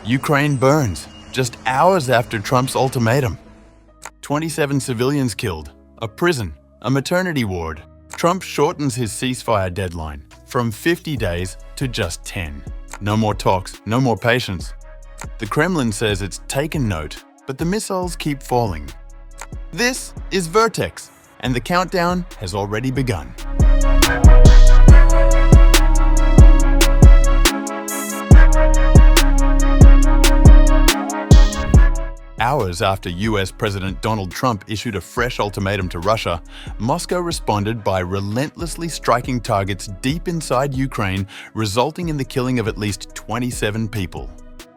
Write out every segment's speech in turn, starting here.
Ukraine burns, just hours after Trump's ultimatum. 27 civilians killed, a prison, a maternity ward. Trump shortens his ceasefire deadline from 50 days to just 10. No more talks, no more patience. The Kremlin says it's taken note, but the missiles keep falling. This is VERTEX, and the countdown has already begun. Hours after US President Donald Trump issued a fresh ultimatum to Russia, Moscow responded by relentlessly striking targets deep inside Ukraine, resulting in the killing of at least 27 people.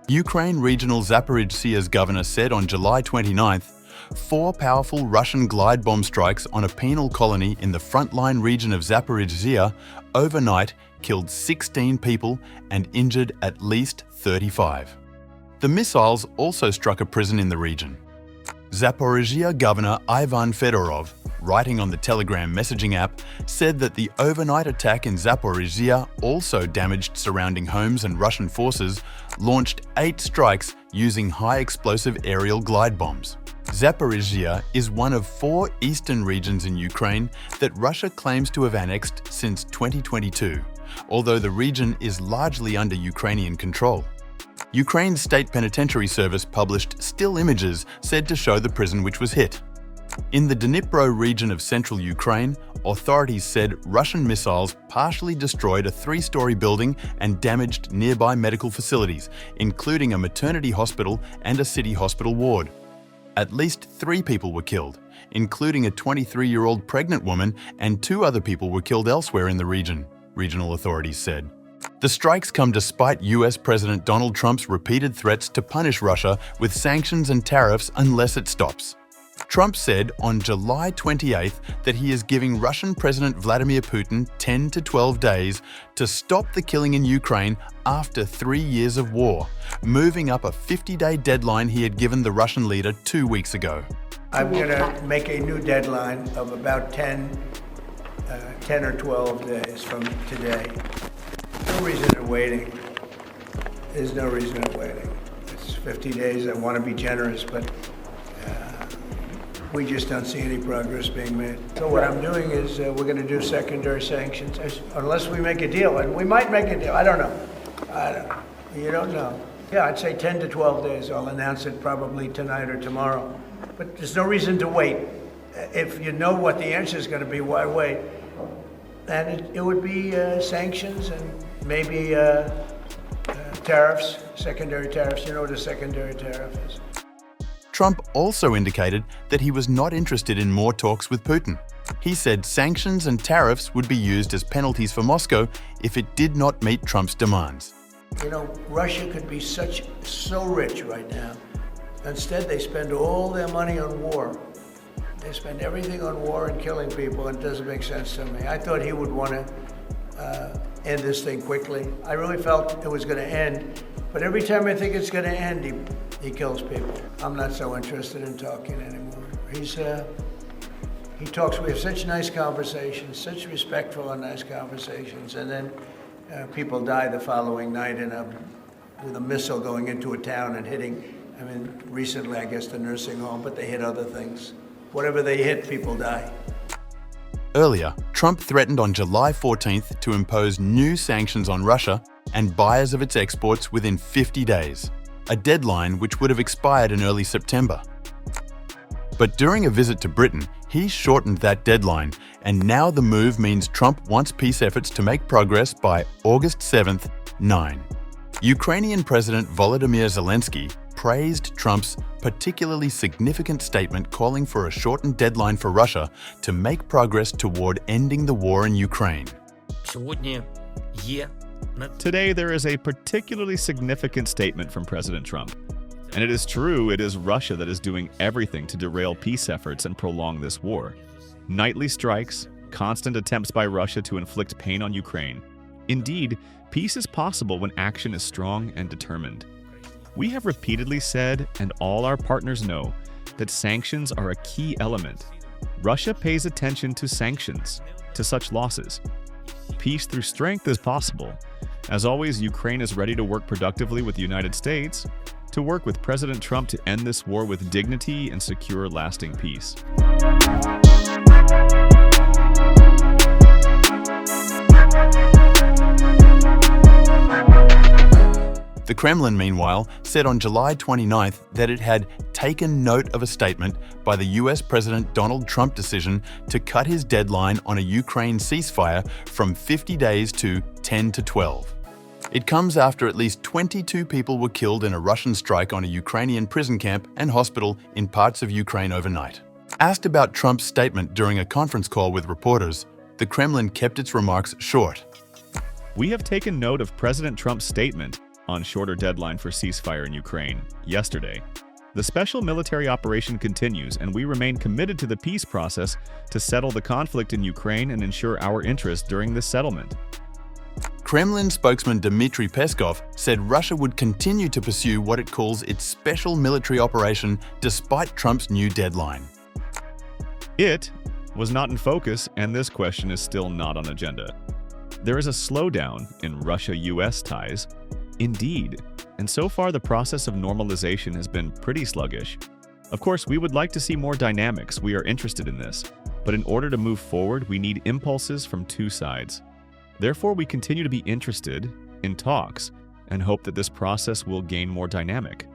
Ukraine regional Zaporizhzhia's governor said on July 29th, 4 powerful Russian glide bomb strikes on a penal colony in the frontline region of Zaporizhzhia overnight killed 16 people and injured at least 35. The missiles also struck a prison in the region. Zaporizhzhia Governor Ivan Fedorov, writing on the Telegram messaging app, said that the overnight attack in Zaporizhzhia also damaged surrounding homes, and Russian forces launched 8 strikes using high-explosive aerial glide bombs. Zaporizhzhia is one of 4 eastern regions in Ukraine that Russia claims to have annexed since 2022, although the region is largely under Ukrainian control. Ukraine's State Penitentiary Service published still images said to show the prison which was hit. In the Dnipro region of central Ukraine, authorities said Russian missiles partially destroyed a 3-story building and damaged nearby medical facilities, including a maternity hospital and a city hospital ward. At least 3 people were killed, including a 23-year-old pregnant woman, and 2 other people were killed elsewhere in the region, regional authorities said. The strikes come despite US President Donald Trump's repeated threats to punish Russia with sanctions and tariffs unless it stops. Trump said on July 28th that he is giving Russian President Vladimir Putin 10 to 12 days to stop the killing in Ukraine after 3 years of war, moving up a 50-day deadline he had given the Russian leader 2 weeks ago. I'm going to make a new deadline of about 10 or 12 days from today. No reason in waiting. There's no reason in waiting. It's 50 days. I want to be generous, but we just don't see any progress being made. So what I'm doing is we're going to do secondary sanctions, unless we make a deal. And we might make a deal. I don't know. You don't know. Yeah, I'd say 10 to 12 days. I'll announce it probably tonight or tomorrow. But there's no reason to wait. If you know what the answer is going to be, why wait? And it would be sanctions and maybe tariffs, secondary tariffs. You know what a secondary tariff is. Trump also indicated that he was not interested in more talks with Putin. He said sanctions and tariffs would be used as penalties for Moscow if it did not meet Trump's demands. You know, Russia could be so rich right now. Instead, they spend all their money on war. They spend everything on war and killing people, and it doesn't make sense to me. I thought he would want to end this thing quickly. I really felt it was going to end, but every time I think it's going to end, he kills people. I'm not so interested in talking anymore. He talks, we have such nice conversations, such respectful and nice conversations, and then people die the following night with a missile going into a town and hitting, recently I guess the nursing home, but they hit other things. Whatever they hit, people die. Earlier, Trump threatened on July 14th to impose new sanctions on Russia and buyers of its exports within 50 days, a deadline which would have expired in early September. But during a visit to Britain, he shortened that deadline, and now the move means Trump wants peace efforts to make progress by August 7th, 9. Ukrainian President Volodymyr Zelensky praised Trump's particularly significant statement calling for a shortened deadline for Russia to make progress toward ending the war in Ukraine. Today, there is a particularly significant statement from President Trump. And it is true, it is Russia that is doing everything to derail peace efforts and prolong this war. Nightly strikes, constant attempts by Russia to inflict pain on Ukraine. Indeed, peace is possible when action is strong and determined. We have repeatedly said, and all our partners know, that sanctions are a key element. Russia pays attention to sanctions, to such losses. Peace through strength is possible, As always, Ukraine is ready to work productively with the United States, to work with President Trump to end this war with dignity and secure lasting peace. The Kremlin, meanwhile, said on July 29th that it had taken note of a statement by the US President Donald Trump decision to cut his deadline on a Ukraine ceasefire from 50 days to 10 to 12. It comes after at least 22 people were killed in a Russian strike on a Ukrainian prison camp and hospital in parts of Ukraine overnight. Asked about Trump's statement during a conference call with reporters, the Kremlin kept its remarks short. We have taken note of President Trump's statement on shorter deadline for ceasefire in Ukraine yesterday. The special military operation continues, and we remain committed to the peace process to settle the conflict in Ukraine and ensure our interests during this settlement. Kremlin spokesman Dmitry Peskov said Russia would continue to pursue what it calls its special military operation despite Trump's new deadline. It was not in focus, and this question is still not on agenda. There is a slowdown in Russia-US ties. Indeed, and so far the process of normalization has been pretty sluggish. Of course, we would like to see more dynamics. We are interested in this. But in order to move forward, we need impulses from two sides. Therefore, we continue to be interested in talks and hope that this process will gain more dynamic.